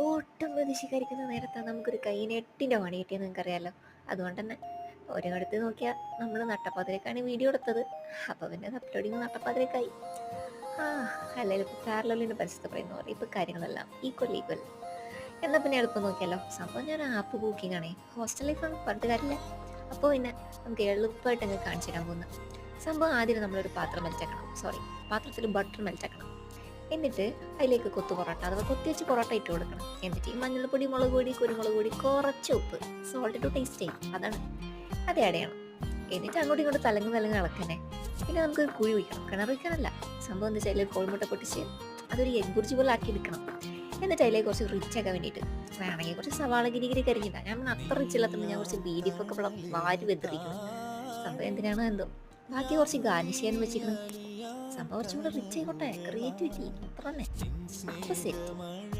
ഒട്ടും പ്രതീക്ഷിക്കാതിരിക്കുന്ന നേരത്താണ് നമുക്കൊരു കൈനെട്ടിൻ്റെ പണി കിട്ടിയെന്ന് നിങ്ങൾക്കറിയാലോ. അതുകൊണ്ട് തന്നെ ഒരിടത്ത് നോക്കിയാൽ നമ്മൾ നട്ടപ്പാതിരക്കാണ് വീഡിയോ എടുത്തത്. അപ്പോൾ പിന്നെ അപ്ലോഡിങ് നട്ടപ്പാതിരക്കായി. ആ അല്ലെങ്കിൽ ഇപ്പോൾ പാരലലിൻ്റെ പരിസ്ഥിതി പറയുന്ന പോലെ ഇപ്പോൾ കാര്യങ്ങളെല്ലാം ഈക്വൽ ഈക്വൽ. എന്നാൽ പിന്നെ എളുപ്പം നോക്കിയാലോ. സംഭവം ഞാൻ ആപ്പ് ബുക്കിംഗ് ആണേ. ഹോസ്റ്റൽ ലൈഫാണ്, പറഞ്ഞിട്ട് കാര്യമില്ല. അപ്പോൾ പിന്നെ നമുക്ക് എളുപ്പമായിട്ട് അങ്ങ് കാണിച്ചു തരാൻ പോകുന്നത്. സംഭവം ആദ്യം നമ്മളൊരു പാത്രം മെൽറ്റാക്കണം. പാത്രത്തിൽ ബട്ടർ മെൽറ്റാക്കണം. എന്നിട്ട് അതിലേക്ക് കൊത്തു പൊറോട്ട അഥവാ കൊത്തി വെച്ച് പൊറോട്ട ഇട്ട് കൊടുക്കണം. എന്നിട്ട് ഈ മഞ്ഞൾപ്പൊടി, മുളക് പൊടി, കുരുമുളക് പൊടി, കുറച്ച് ഉപ്പ്, സോൾട്ട് ടു ടേസ്റ്റ് ചെയ്യും, അതാണ് അത് ആഡ് ചെയ്യണം. എന്നിട്ട് അങ്ങോട്ടും ഇങ്ങോട്ട് തലങ്ങ് ഇളക്കന്നെ. പിന്നെ നമുക്ക് കുഴി വയ്ക്കണം. കിണർ വയ്ക്കാനല്ല. സംഭവം എന്താ വെച്ചാൽ അതിൽ കോഴിമുട്ട പൊട്ടിച്ച് അതൊരു എഗ് ബുർജി പോലെ ആക്കി എടുക്കണം. എന്നിട്ട് അതിലേക്ക് കുറച്ച് റിച്ച് ആക്കാൻ വേണ്ടിയിട്ട് വേണമെങ്കിൽ കുറച്ച് സവാള ഗിരിഗിരി കരിഞ്ഞിട്ടാണ്. ഞാൻ അത്ര റിച്ച് ഇല്ലാത്തതുകൊണ്ട് ഞാൻ കുറച്ച് ബീഡിഫൊക്കെ വാരി വെത്തിരിക്കുന്നത്. സംഭവം എന്തിനാണോ എന്തോ. ബാക്കി കുറച്ച് ഗാർണിഷ് ചെയ്യാൻ വെച്ചിരിക്കുന്നത്. സംഭവം കുറച്ചും കൂടെ റിച്ച് ആയിക്കോട്ടെ, ക്രിയേറ്റിവിറ്റി അത്ര തന്നെ. അപ്പോൾ സെറ്റ്.